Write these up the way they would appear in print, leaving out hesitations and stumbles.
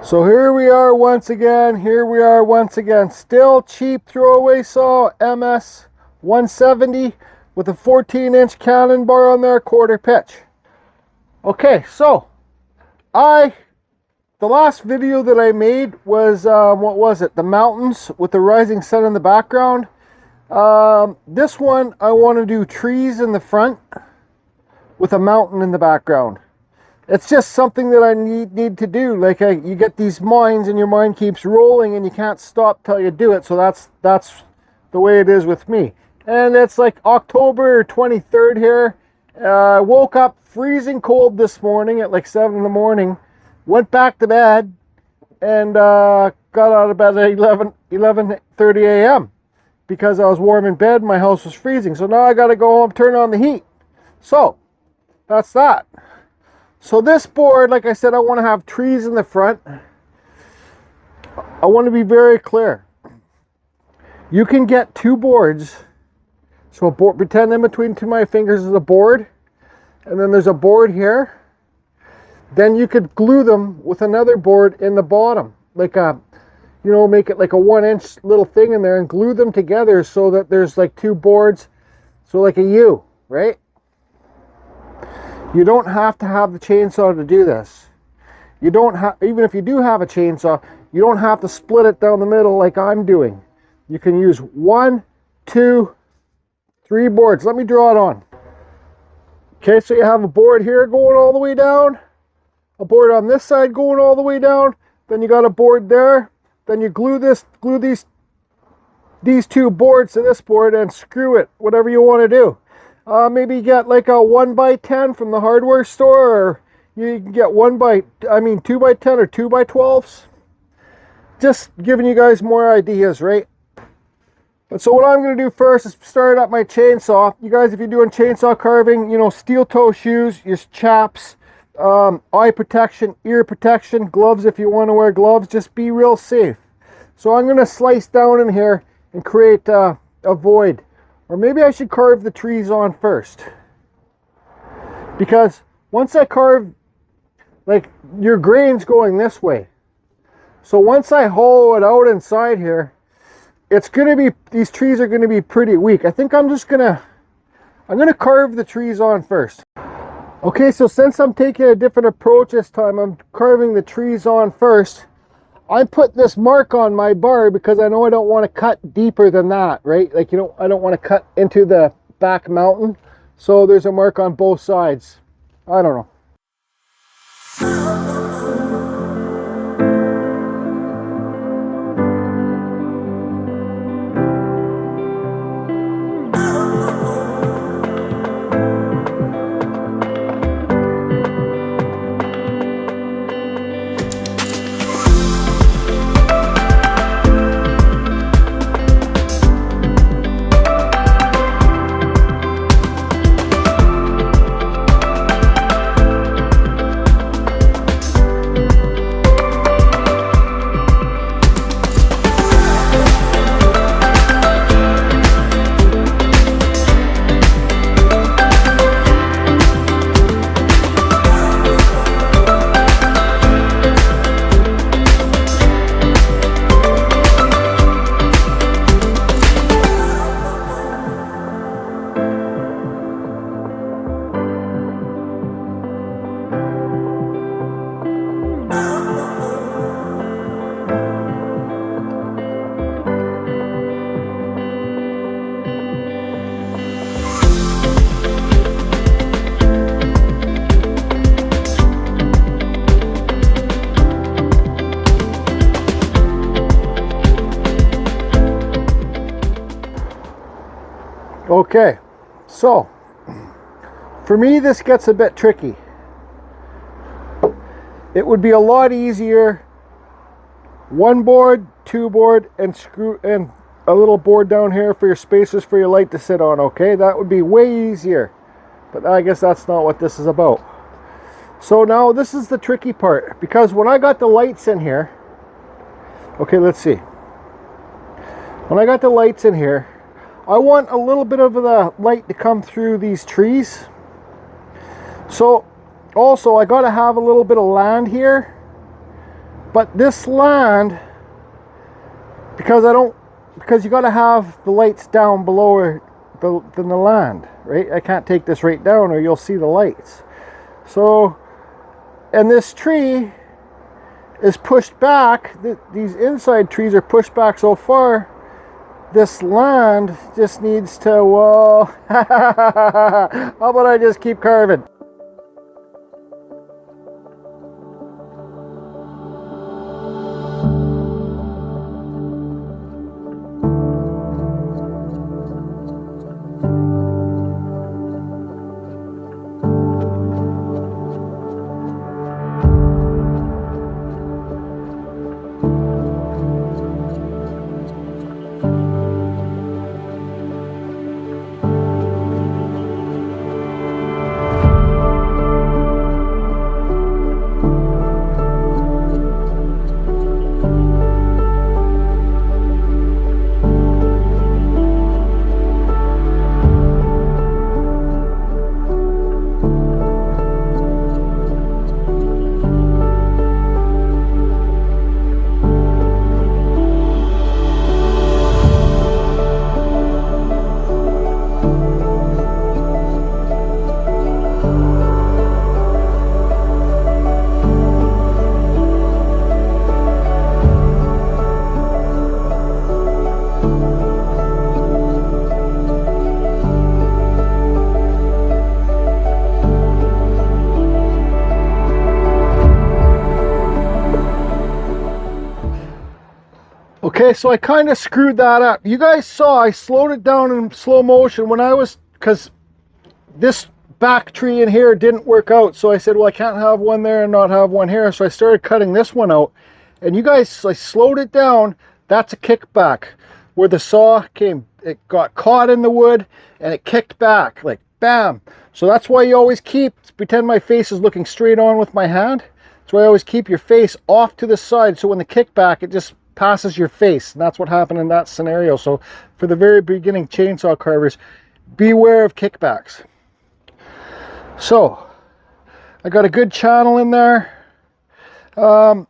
So here we are once again, still cheap throwaway saw, MS 170 with a 14-inch cannon bar on there, quarter pitch. Okay, so the last video that I made was, what was it? The mountains with the rising sun in the background. This one, I want to do trees in the front with a mountain in the background. It's just something that I need to do. Like you get these minds and your mind keeps rolling and you can't stop till you do it. So that's the way it is with me. And it's like October 23rd here. I woke up freezing cold this morning at like 7 in the morning. Went back to bed and got out of bed at 11:30 a.m. because I was warm in bed. My house was freezing. So now I got to go home, turn on the heat. So that's that. So this board, like I said, I want to have trees in the front. I want to be very clear. You can get two boards. So a board, pretend in between two of my fingers is a board. And then there's a board here. Then you could glue them with another board in the bottom. Like a, you know, make it like a 1-inch little thing in there and glue them together so that there's like two boards. So like a U, right? You don't have to have the chainsaw to do this. You don't have, even if you do have a chainsaw, you don't have to split it down the middle like I'm doing. You can use 1, 2, 3 boards. Let me draw it on. Okay, so you have a board here going all the way down, a board on this side going all the way down, then you got a board there, then you glue these two boards to this board and screw it, whatever you want to do. Maybe get like a 1x10 from the hardware store, or you can get 2x10 or 2x12s. Just giving you guys more ideas, right? But so what I'm going to do first is start up my chainsaw. You guys, if you're doing chainsaw carving, you know, steel toe shoes, your chaps, eye protection, ear protection, gloves if you want to wear gloves, just be real safe. So I'm going to slice down in here and create a void. Or maybe I should carve the trees on first. Because once I carve, like, your grain's going this way. So once I hollow it out inside here, it's going to be, these trees are going to be pretty weak. I think I'm going to carve the trees on first. Okay, so since I'm taking a different approach this time, I'm carving the trees on first. I put this mark on my bar because I know I don't want to cut deeper than that, right? Like, you know, I don't want to cut into the back mountain. So there's a mark on both sides. I don't know. Okay, so for me this gets a bit tricky. It would be a lot easier, 1 board, 2 board, and screw and a little board down here for your spacers for your light to sit on. Okay, that would be way easier, but I guess that's not what this is about. So now this is the tricky part, because when I got the lights in here, okay, let's see. When I got the lights in here, I want a little bit of the light to come through these trees. So also I got to have a little bit of land here But this land, because you got to have the lights down below the land, right? I can't take this right down or you'll see the lights. So, and this tree is pushed back. These inside trees are pushed back so far. This land just needs to, well, how about I just keep carving? Okay, so I kind of screwed that up. You guys saw I slowed it down in slow motion when I was, because this back tree in here didn't work out. So I said, well, I can't have one there and not have one here. So I started cutting this one out. And you guys, I slowed it down. That's a kickback. Where the saw came, it got caught in the wood and it kicked back, like bam. So that's why you always keep, pretend my face is looking straight on with my hand. That's why I always keep your face off to the side. So when the kickback, it just passes your face, and that's what happened in that scenario. So for the very beginning chainsaw carvers, beware of kickbacks. So I got a good channel in there. You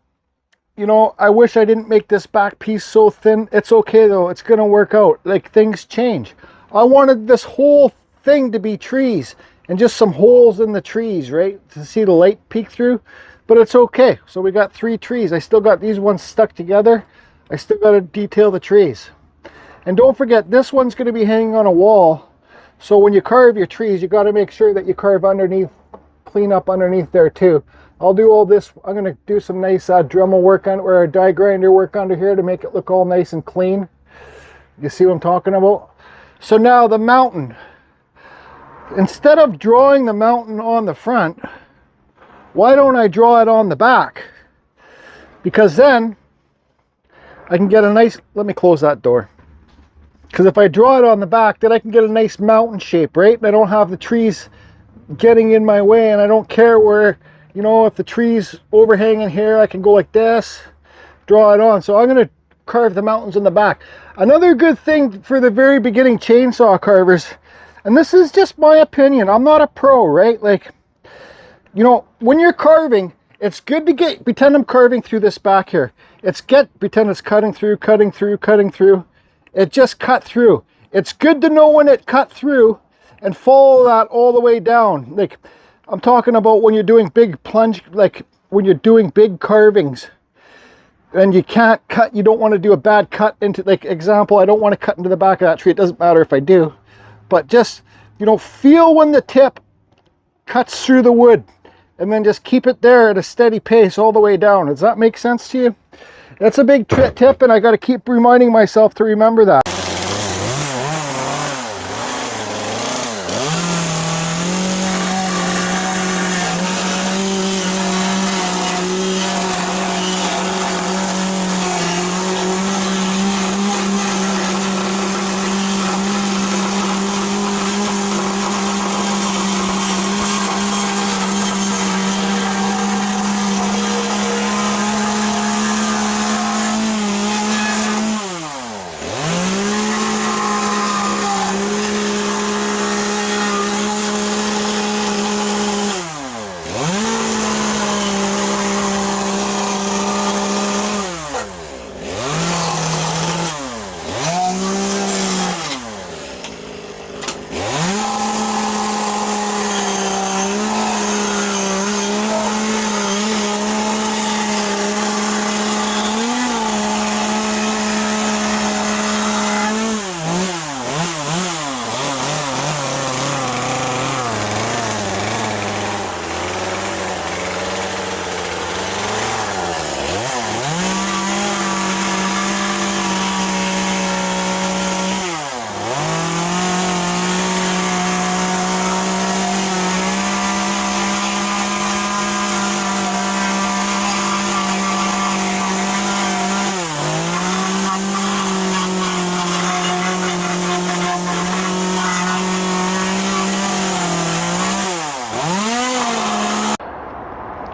know, I wish I didn't make this back piece so thin. It's okay though, it's gonna work out. Like, things change. I wanted this whole thing to be trees and just some holes in the trees, right, to see the light peek through. But it's okay. So we got 3 trees. I still got these ones stuck together. I still got to detail the trees. And don't forget, this one's going to be hanging on a wall. So when you carve your trees, you got to make sure that you carve underneath, clean up underneath there too. I'll do all this. I'm going to do some nice Dremel work on, or die grinder work under here to make it look all nice and clean. You see what I'm talking about? So now the mountain. Instead of drawing the mountain on the front, why don't I draw it on the back? Because then I can get a nice, let me close that door. Because if I draw it on the back, then I can get a nice mountain shape, right? And I don't have the trees getting in my way, and I don't care where, you know, if the tree's overhanging here, I can go like this, draw it on. So I'm going to carve the mountains in the back. Another good thing for the very beginning chainsaw carvers, and this is just my opinion, I'm not a pro, right? Like, you know, when you're carving, it's good to pretend I'm carving through this back here. Pretend it's cutting through. It just cut through. It's good to know when it cut through and follow that all the way down. Like, I'm talking about when you're doing big plunge, like when you're doing big carvings and you can't cut, you don't want to do a bad cut into, like, example, I don't want to cut into the back of that tree. It doesn't matter if I do, but just, you know, feel when the tip cuts through the wood. And then just keep it there at a steady pace all the way down. Does that make sense to you? That's a big tip, and I got to keep reminding myself to remember that.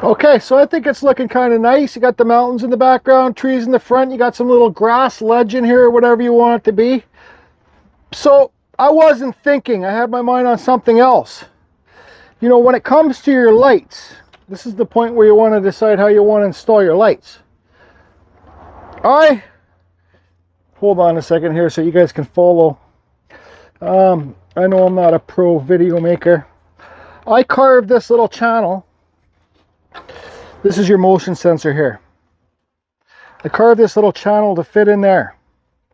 Okay, so I think it's looking kind of nice. You got the mountains in the background, trees in the front. You got some little grass ledge in here, or whatever you want it to be. So I wasn't thinking. I had my mind on something else. You know, when it comes to your lights, this is the point where you want to decide how you want to install your lights. Hold on a second here so you guys can follow. I know I'm not a pro video maker. I carved this little channel. This is your motion sensor here. I carved this little channel to fit in there.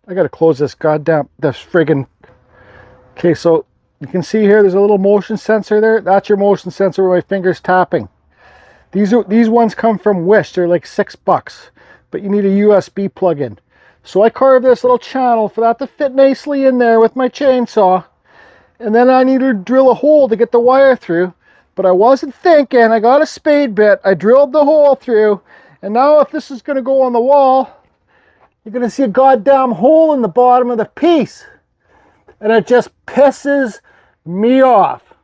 I gotta close this friggin'. Okay, so you can see here there's a little motion sensor there. That's your motion sensor where my finger's tapping. These ones come from Wish. They're like $6, but you need a USB plug-in. So I carved this little channel for that to fit nicely in there with my chainsaw. And then I needed to drill a hole to get the wire through. But I wasn't thinking. I got a spade bit. I drilled the hole through. And now if this is going to go on the wall, you're going to see a goddamn hole in the bottom of the piece. And it just pisses me off.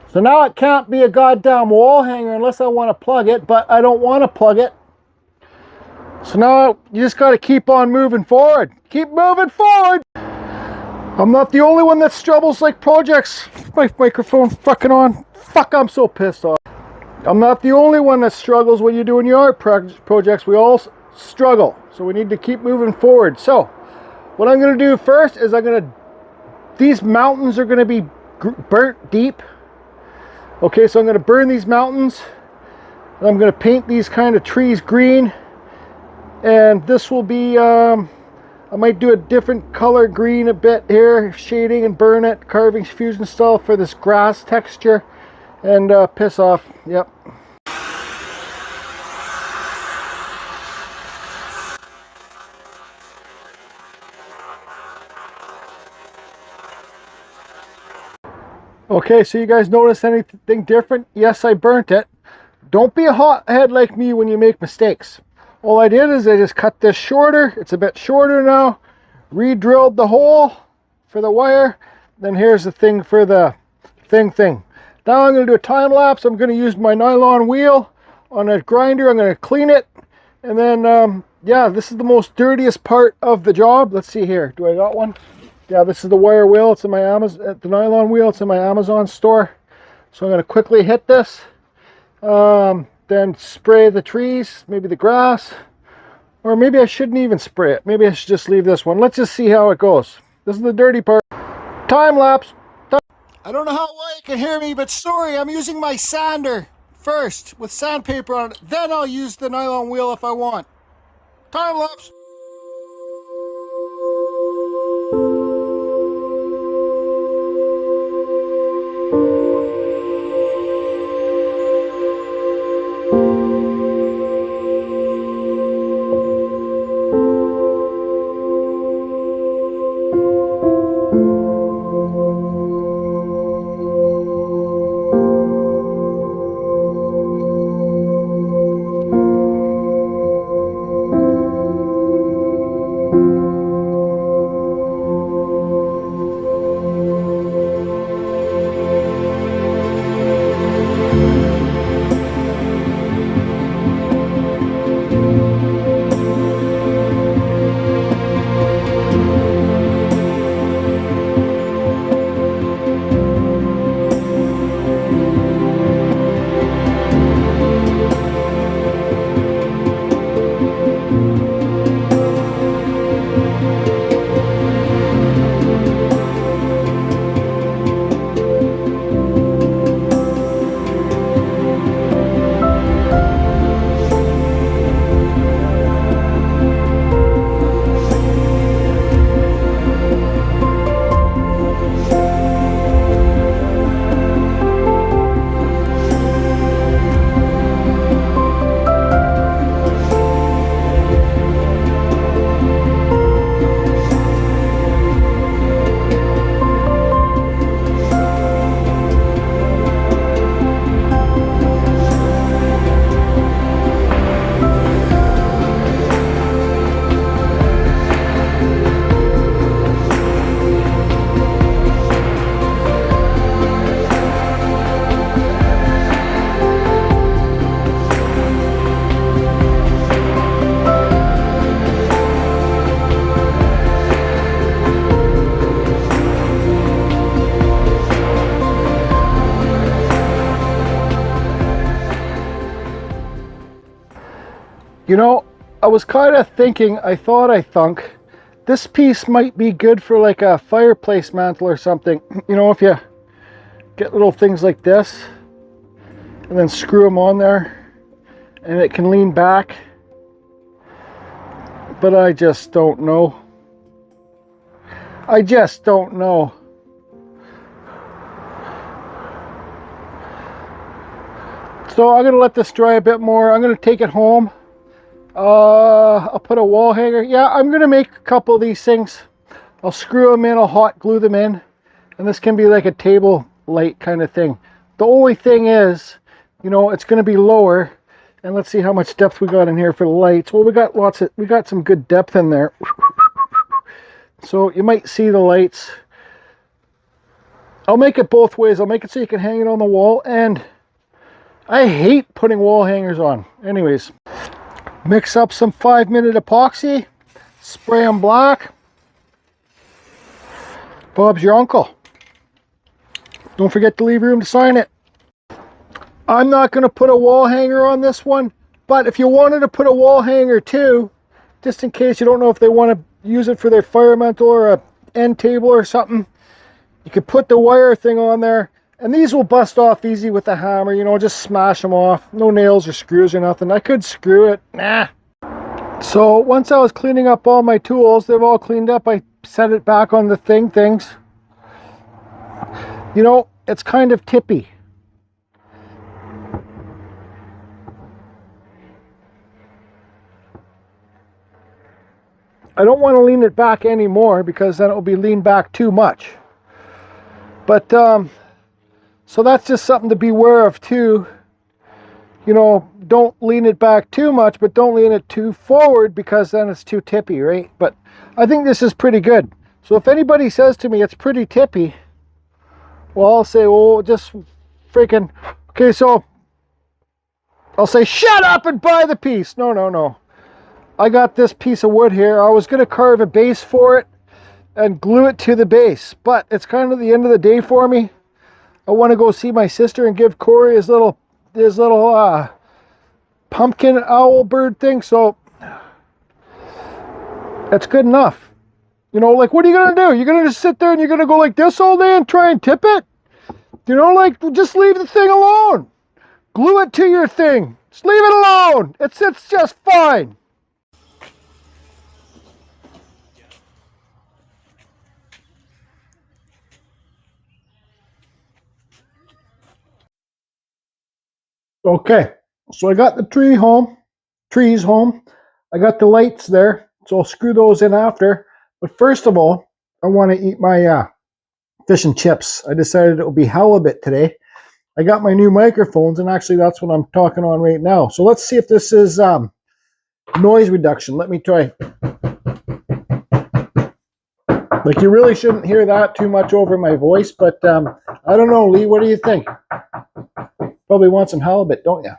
So now it can't be a goddamn wall hanger unless I want to plug it. But I don't want to plug it. So now you just got to keep on moving forward. Keep moving forward. I'm not the only one that struggles like projects. My microphone fucking on. Fuck, I'm so pissed off. I'm not the only one that struggles when you're doing your art projects. We all struggle. So we need to keep moving forward. So what I'm going to do first is these mountains are going to be burnt deep. Okay, so I'm going to burn these mountains. And I'm going to paint these kind of trees green. And this will be, I might do a different color green a bit here, shading and burn it, carving fusion style for this grass texture, and piss off. Yep. Okay, so you guys notice anything different? Yes, I burnt it. Don't be a hothead like me when you make mistakes. All I did is I just cut this shorter. It's a bit shorter now. Re-drilled the hole for the wire. Then here's the thing for the thing. Now I'm going to do a time lapse. I'm going to use my nylon wheel on a grinder. I'm going to clean it. And then, yeah, this is the most dirtiest part of the job. Let's see here. Do I got one? Yeah, this is the wire wheel. It's in my Amazon, the nylon wheel. It's in my Amazon store. So I'm going to quickly hit this. Then spray the trees, maybe the grass, or maybe I shouldn't even spray it. Maybe I should just leave this one. Let's just see how it goes. This is the dirty part. Time lapse. I don't know how well you can hear me, but sorry, I'm using my sander first with sandpaper on it. Then I'll use the nylon wheel if I want. Time lapse. You know, I was kind of thinking, I thunk, this piece might be good for like a fireplace mantle or something. You know, if you get little things like this and then screw them on there and it can lean back. But I just don't know. I just don't know. So I'm going to let this dry a bit more. I'm going to take it home. I'll put a wall hanger. Yeah, I'm going to make a couple of these things. I'll screw them in, I'll hot glue them in. And this can be like a table light kind of thing. The only thing is, you know, it's going to be lower. And let's see how much depth we got in here for the lights. Well, we got some good depth in there. So you might see the lights. I'll make it both ways. I'll make it so you can hang it on the wall, and I hate putting wall hangers on. Anyways, mix up some 5-minute epoxy, spray them black. Bob's your uncle. Don't forget to leave room to sign it. I'm not going to put a wall hanger on this one, but if you wanted to put a wall hanger too, just in case you don't know if they want to use it for their fire mantle or a end table or something, you could put the wire thing on there, and these will bust off easy with a hammer. You know, just smash them off. No nails or screws or nothing. I could screw it. Nah. So once I was cleaning up all my tools, they've all cleaned up. I set it back on the things. You know, it's kind of tippy. I don't want to lean it back anymore because then it will be leaned back too much. But so that's just something to beware of too. You know, don't lean it back too much, but don't lean it too forward because then it's too tippy, right? But I think this is pretty good. So if anybody says to me it's pretty tippy, well, I'll say, well, just freaking, okay, so I'll say, shut up and buy the piece. No. I got this piece of wood here. I was going to carve a base for it and glue it to the base, but it's kind of the end of the day for me. I want to go see my sister and give Corey his little pumpkin owl bird thing, so that's good enough. You know, like, what are you going to do? You're going to just sit there and you're going to go like this all day and try and tip it? You know, like, just leave the thing alone. Glue it to your thing. Just leave it alone. It's just fine. Okay, so I got the trees home. I got the lights there, so I'll screw those in after. But first of all, I want to eat my fish and chips. I decided it will be halibut today. I got my new microphones, and actually that's what I'm talking on right now. So let's see if this is noise reduction. Let me try. Like, you really shouldn't hear that too much over my voice, but I don't know, Lee, what do you think? Probably want some halibut, don't you?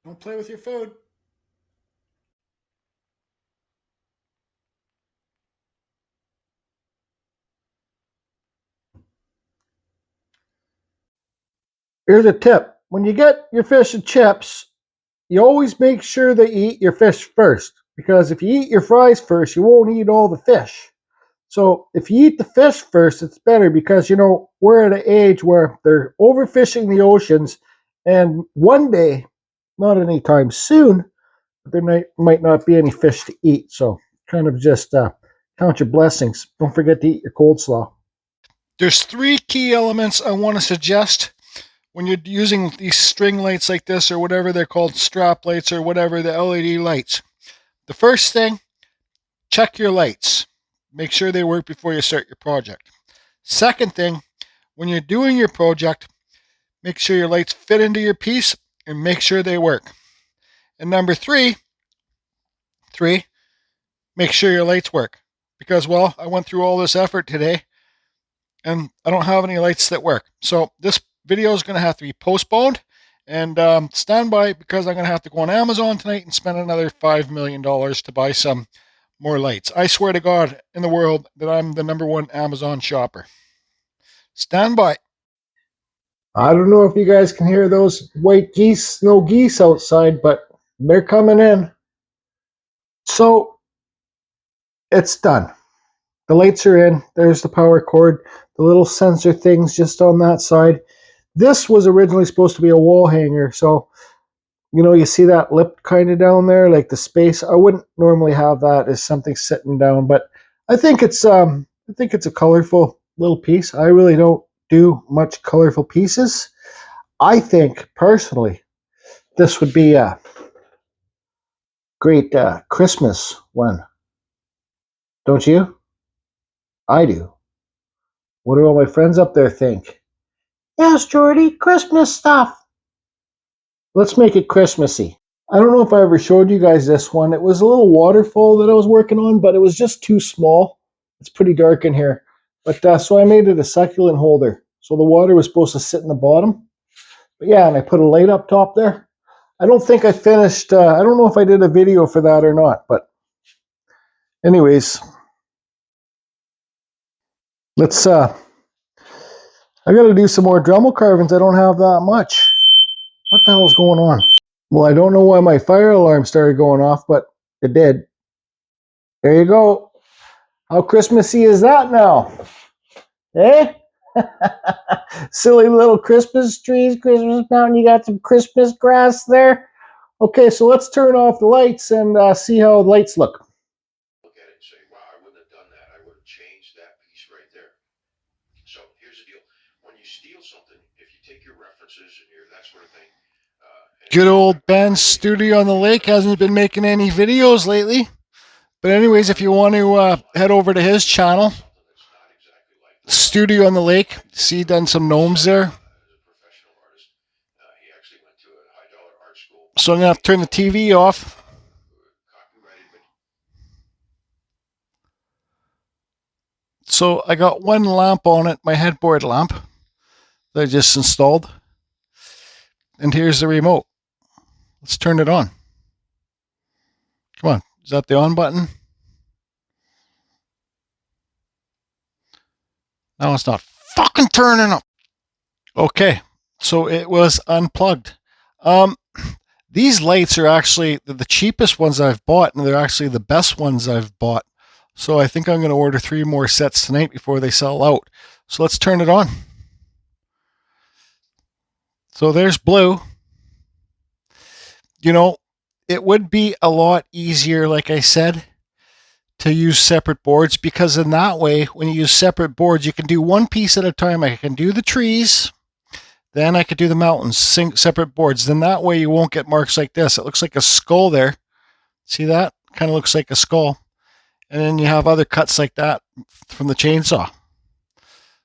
Don't play with your food. Here's a tip. When you get your fish and chips, you always make sure that you eat your fish first. Because if you eat your fries first, you won't eat all the fish. So if you eat the fish first, it's better because, you know, we're at an age where they're overfishing the oceans. And one day, not anytime soon, there might not be any fish to eat. So kind of just count your blessings. Don't forget to eat your cold slaw. There's 3 key elements I want to suggest when you're using these string lights like this, or whatever they're called, strap lights or whatever, the LED lights. The first thing, check your lights. Make sure they work before you start your project. Second thing, when you're doing your project, make sure your lights fit into your piece and make sure they work. And number three, make sure your lights work. Because, well, I went through all this effort today and I don't have any lights that work. So this video is going to have to be postponed, and stand by because I'm going to have to go on Amazon tonight and spend another $5 million to buy some more lights. I swear to God in the world that I'm the #1 Amazon shopper. Stand by. I don't know if you guys can hear those white geese, snow geese outside, but they're coming in. So it's done. The lights are in. There's the power cord. The little sensor things just on that side. This was originally supposed to be a wall hanger. So, you know, you see that lip kind of down there, like the space. I wouldn't normally have that as something sitting down, but I think it's a colorful little piece. I really don't do much colorful pieces. I think personally, this would be a great Christmas one. Don't you? I do. What do all my friends up there think? Yes, Jordy, Christmas stuff. Let's make it Christmassy. I don't know if I ever showed you guys this one. It was a little waterfall that I was working on, but it was just too small. It's pretty dark in here. But so I made it a succulent holder. So the water was supposed to sit in the bottom. But yeah, and I put a light up top there. I don't think I finished, I don't know if I did a video for that or not, but anyways, let's, I gotta do some more Dremel carvings. I don't have that much. What the hell is going on? Well, I don't know why my fire alarm started going off, but it did. There you go. How Christmassy is that now? Eh? Silly little Christmas trees, Christmas mountain. You got some Christmas grass there. Okay, so let's turn off the lights and see how the lights look. Look at it and say, wow, I wouldn't have done that. I would have changed that piece right there. So here's the deal. When you steal something, if you take your references and that sort of thing. Good old Ben's studio on the lake hasn't been making any videos lately. But anyways, if you want to head over to his channel, Studio on the Lake, see done some gnomes there. So I'm going to have to turn the TV off. So I got one lamp on it, my headboard lamp that I just installed. And here's the remote. Let's turn it on. Come on, is that the on button? No, it's not fucking turning up. Okay, so it was unplugged. These lights are actually the cheapest ones I've bought, and they're actually the best ones I've bought. So I think I'm going to order 3 more sets tonight before they sell out. So let's turn it on. So there's blue. You know, it would be a lot easier, like I said, to use separate boards, because in that way, when you use separate boards, you can do one piece at a time. I can do the trees, then I could do the mountains, separate boards. Then that way you won't get marks like this. It looks like a skull there. See that? Kind of looks like a skull. And then you have other cuts like that from the chainsaw.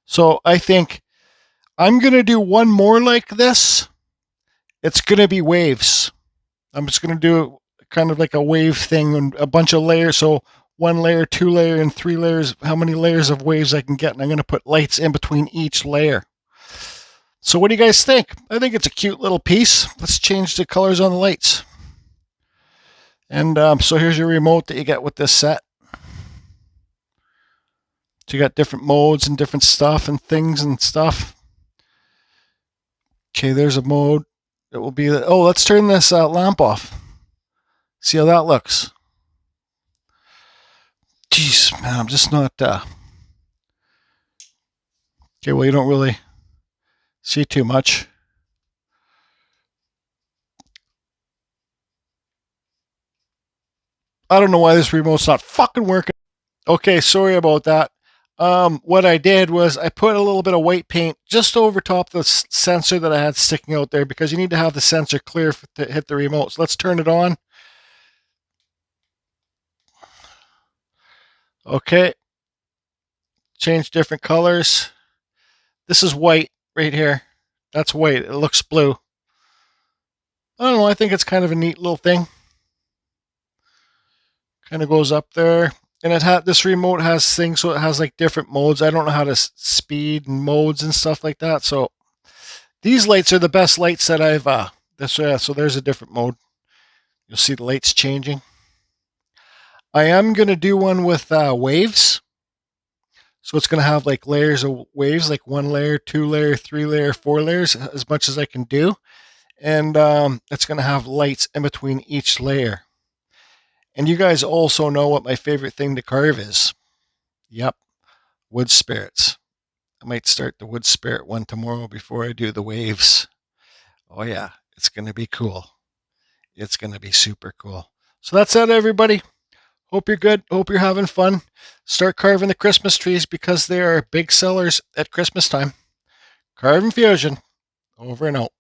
So I think I'm going to do one more like this. It's going to be waves. I'm just going to do kind of like a wave thing and a bunch of layers. So 1 layer, 2 layer, and 3 layers, how many layers of waves I can get. And I'm going to put lights in between each layer. So what do you guys think? I think it's a cute little piece. Let's change the colors on the lights. And so here's your remote that you get with this set. So you got different modes and different stuff and things and stuff. Okay, there's a mode. It will be, oh, let's turn this lamp off. See how that looks. Jeez, man, I'm just not, okay, well, you don't really see too much. I don't know why this remote's not fucking working. Okay, sorry about that. What I did was I put a little bit of white paint just over top the sensor that I had sticking out there, because you need to have the sensor clear to hit the remote. So let's turn it on. Okay. Change different colors. This is white right here. That's white. It looks blue. I don't know. I think it's kind of a neat little thing. Kind of goes up there. And this remote has things, so it has like different modes. I don't know how to speed and modes and stuff like that. So these lights are the best lights that I've, so there's a different mode. You'll see the lights changing. I am going to do one with waves. So it's going to have like layers of waves, like 1 layer, 2 layer, 3 layer, 4 layers, as much as I can do. And it's going to have lights in between each layer. And you guys also know what my favorite thing to carve is. Yep, wood spirits. I might start the wood spirit one tomorrow before I do the waves. Oh yeah, it's going to be cool. It's going to be super cool. So that's it, everybody. Hope you're good. Hope you're having fun. Start carving the Christmas trees because they are big sellers at Christmas time. Carve and Fusion. Over and out.